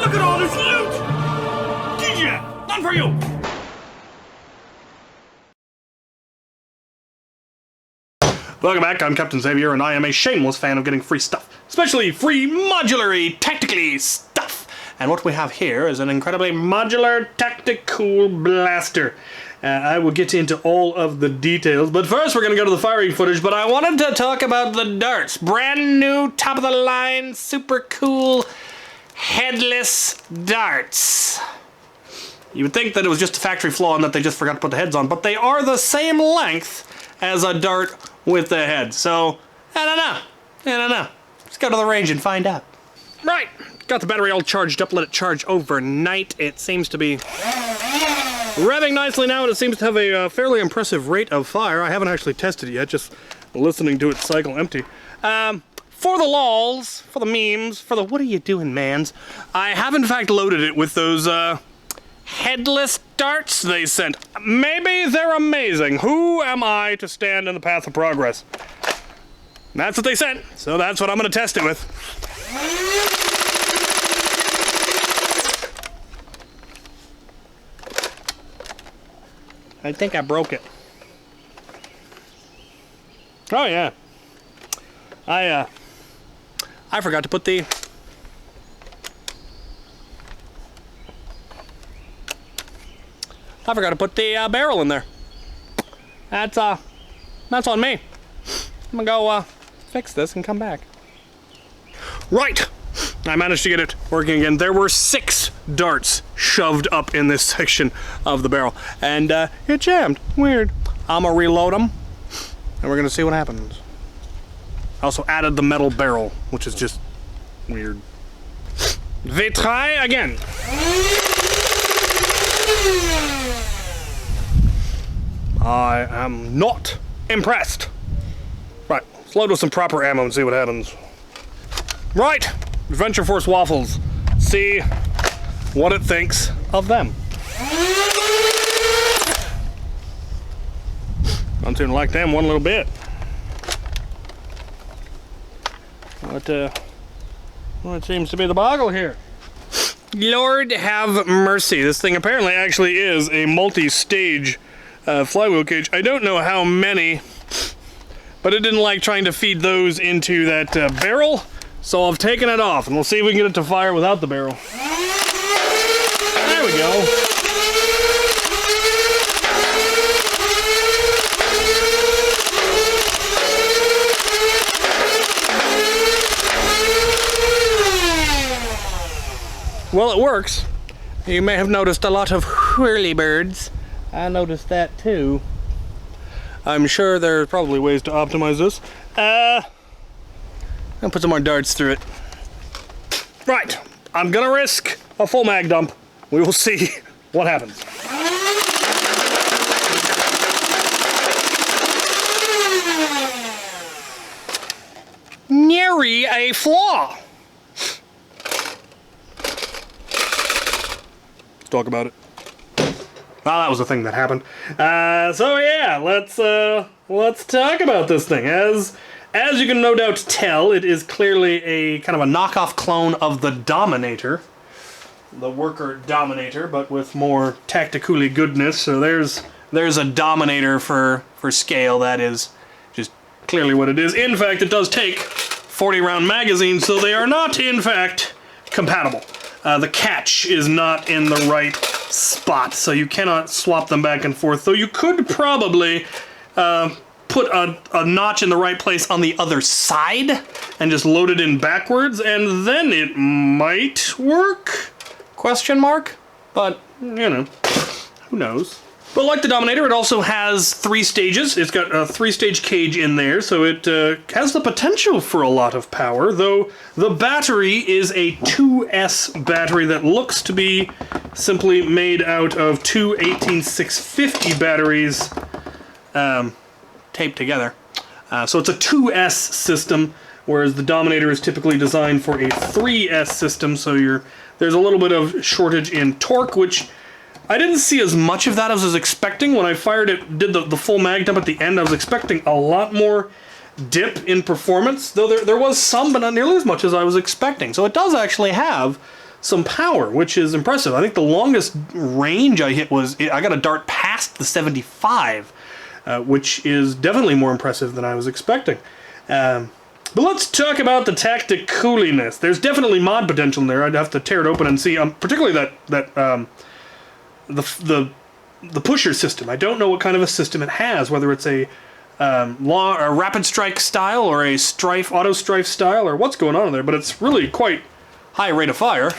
Look at all this loot! DJ, none for you! Welcome back, I'm Captain Xavier, and I am a shameless fan of getting free stuff. Especially free modular tactically stuff. And what we have here is an incredibly modular tactical blaster. I will get into all of the details, but first we're going to go to the firing footage, but I wanted to talk about the darts. Brand new, top of the line, super cool, headless darts. You would think that it was just a factory flaw and that they just forgot to put the heads on, but they are the same length as a dart with the head. So, I don't know. Let's go to the range and find out. Right, got the battery all charged up, let it charge overnight. It seems to be revving nicely now, and it seems to have a fairly impressive rate of fire. I haven't actually tested it yet, just listening to it cycle empty. For the lols, for the memes, for the what are you doing mans, I have in fact loaded it with those headless darts they sent. Maybe they're amazing. Who am I to stand in the path of progress? That's what they sent, so that's what I'm gonna test it with. I think I broke it. Oh yeah. I forgot to put the barrel in there. That's on me. I'm gonna go fix this and come back. Right, I managed to get it working again. There were 6 darts shoved up in this section of the barrel, and it jammed. Weird. I'm gonna reload them, and we're gonna see what happens. I also added the metal barrel, which is just weird. We try again. I am not impressed. Right, let's load with some proper ammo and see what happens. Right, Adventure Force Waffles. See what it thinks of them. Don't seem to like them one little bit. What seems to be the boggle here? Lord have mercy. This thing apparently actually is a multi-stage flywheel cage. I don't know how many, but it didn't like trying to feed those into that barrel, so I've taken it off, and we'll see if we can get it to fire without the barrel. There we go. Well, it works. You may have noticed a lot of whirly-birds. I noticed that too. I'm sure there's probably ways to optimize this. I'll put some more darts through it. Right, I'm gonna risk a full mag dump. We will see what happens. Nary a flaw. Let's talk about it. Well, that was a thing that happened. So yeah, let's talk about this thing. As you can no doubt tell, it is clearly a kind of a knockoff clone of the Dominator, the Worker Dominator, but with more tactically goodness. So there's a Dominator for scale. That is just clearly what it is. In fact, it does take 40-round magazines, so they are not in fact compatible. The catch is not in the right spot, so you cannot swap them back and forth, though you could probably put a notch in the right place on the other side and just load it in backwards, and then it might work? Question mark? But, you know, who knows? But like the Dominator, it also has 3 stages. It's got a 3-stage cage in there, so it has the potential for a lot of power, though the battery is a 2S battery that looks to be simply made out of 2 18650 batteries taped together. So it's a 2S system, whereas the Dominator is typically designed for a 3S system, so there's a little bit of shortage in torque, which I didn't see as much of that as I was expecting. When I fired it, did the full mag dump at the end, I was expecting a lot more dip in performance, though there was some, but not nearly as much as I was expecting. So it does actually have some power, which is impressive. I think the longest range I hit was, I got a dart past the 75, which is definitely more impressive than I was expecting. But let's talk about the tacticaliness. There's definitely mod potential in there. I'd have to tear it open and see, particularly the pusher system. I don't know what kind of a system it has, whether it's a rapid strike style or a auto strife style, or what's going on in there, but it's really quite high rate of fire.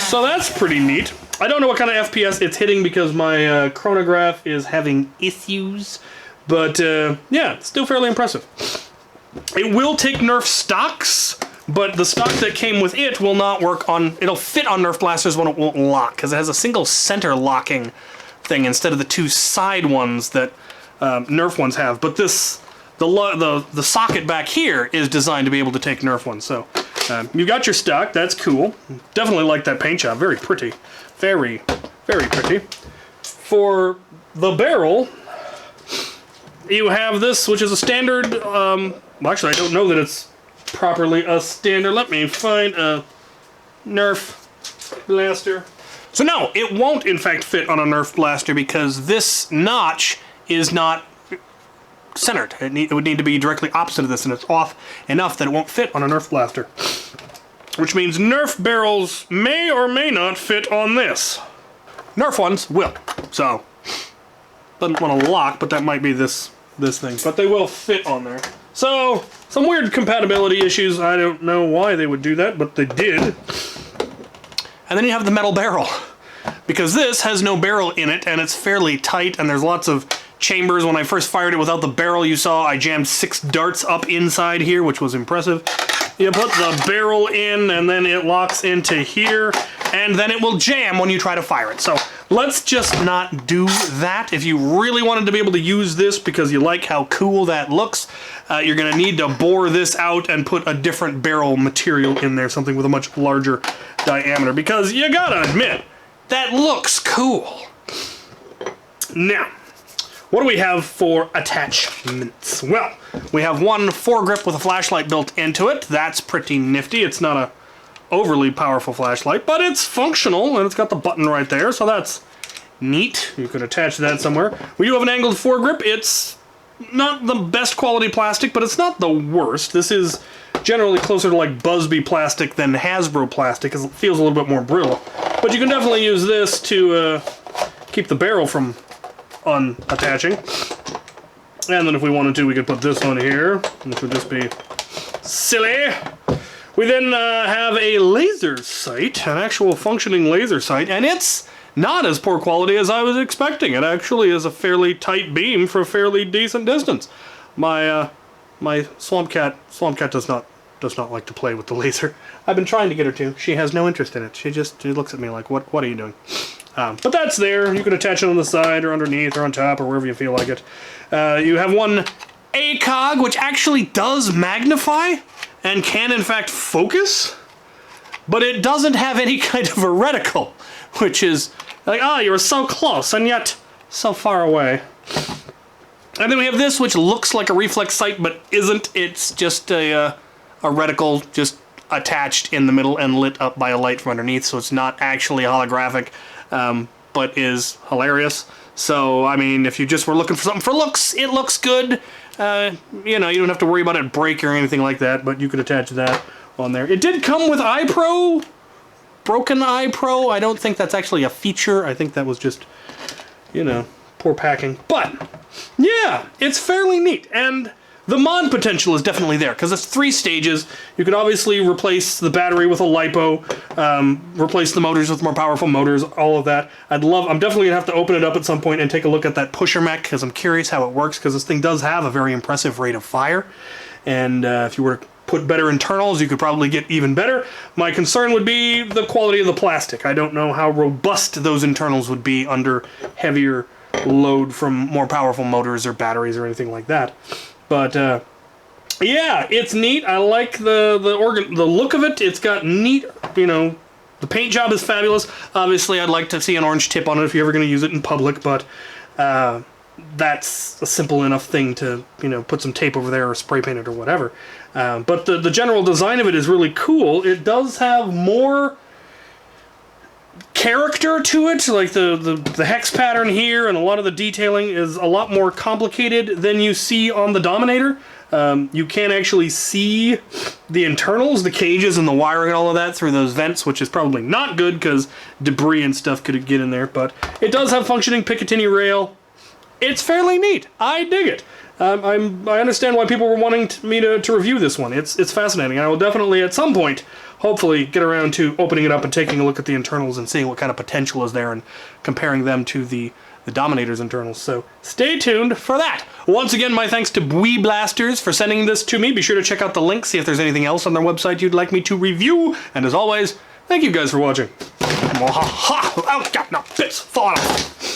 So that's pretty neat. I don't know what kind of FPS it's hitting because my chronograph is having issues, but yeah, it's still fairly impressive. It will take Nerf stocks, but the stock that came with it will not work on, it'll fit on Nerf blasters when it won't lock, because it has a single center locking thing instead of the two side ones that Nerf ones have. But this, the socket back here is designed to be able to take Nerf ones. So you got your stock, that's cool. Definitely like that paint job, very pretty. Very, very pretty. For the barrel, you have this, which is a standard, well, actually I don't know that it's properly a standard. Let me find a Nerf blaster. So no, it won't in fact fit on a Nerf blaster because this notch is not centered. It would need to be directly opposite of this, and it's off enough that it won't fit on a Nerf blaster. Which means Nerf barrels may or may not fit on this. Nerf ones will. So, doesn't want to lock, but that might be this thing. But they will fit on there. So, some weird compatibility issues. I don't know why they would do that, but they did. And then you have the metal barrel, because this has no barrel in it, and it's fairly tight, and there's lots of chambers. When I first fired it without the barrel, you saw I jammed 6 darts up inside here, which was impressive. You put the barrel in, and then it locks into here, and then it will jam when you try to fire it. So let's just not do that. If you really wanted to be able to use this because you like how cool that looks, you're going to need to bore this out and put a different barrel material in there, something with a much larger diameter, because you gotta admit, that looks cool. Now, what do we have for attachments? Well, we have one foregrip with a flashlight built into it. That's pretty nifty. It's not a overly powerful flashlight, but it's functional, and it's got the button right there, so that's neat. You could attach that somewhere. We do have an angled foregrip. It's not the best quality plastic, but it's not the worst. This is generally closer to like Busby plastic than Hasbro plastic, because it feels a little bit more brittle. But you can definitely use this to keep the barrel from unattaching. And then if we wanted to, we could put this on here, which would just be silly. We then have a laser sight, an actual functioning laser sight, and it's not as poor quality as I was expecting. It actually is a fairly tight beam for a fairly decent distance. My my swamp cat does not like to play with the laser. I've been trying to get her to. She has no interest in it. She looks at me like, what are you doing? But that's there. You can attach it on the side or underneath or on top or wherever you feel like it. You have one ACOG, which actually does magnify and can in fact focus, but it doesn't have any kind of a reticle, which is like, you were so close and yet so far away. And then we have this, which looks like a reflex sight, but isn't. It's just a reticle just attached in the middle and lit up by a light from underneath, so it's not actually holographic, but is hilarious. So, I mean, if you just were looking for something for looks, it looks good. You know, you don't have to worry about it break or anything like that, but you could attach that on there. It did come with iPro, broken iPro. I don't think that's actually a feature. I think that was just, you know, poor packing. But, yeah, it's fairly neat. And the mod potential is definitely there, because it's 3 stages. You could obviously replace the battery with a LiPo, replace the motors with more powerful motors, all of that. I'm definitely going to have to open it up at some point and take a look at that pusher mech, because I'm curious how it works, because this thing does have a very impressive rate of fire. And if you were to put better internals, you could probably get even better. My concern would be the quality of the plastic. I don't know how robust those internals would be under heavier load from more powerful motors or batteries or anything like that. But yeah, it's neat. I like the look of it. It's got neat, you know, the paint job is fabulous. Obviously, I'd like to see an orange tip on it if you're ever going to use it in public, but that's a simple enough thing to, you know, put some tape over there or spray paint it or whatever. But the general design of it is really cool. It does have more character to it, like the hex pattern here and a lot of the detailing is a lot more complicated than you see on the Dominator. You can actually see the internals, the cages and the wiring and all of that through those vents, which is probably not good because debris and stuff could get in there, but it does have functioning Picatinny rail. It's fairly neat. I dig it. I understand why people were wanting me to review this one. It's fascinating. I will definitely at some point hopefully get around to opening it up and taking a look at the internals and seeing what kind of potential is there and comparing them to the Dominator's internals. So stay tuned for that. Once again, my thanks to Bwee Blasters for sending this to me. Be sure to check out the link, see if there's anything else on their website you'd like me to review. And as always, thank you guys for watching. Oh, God, no, this, fall off.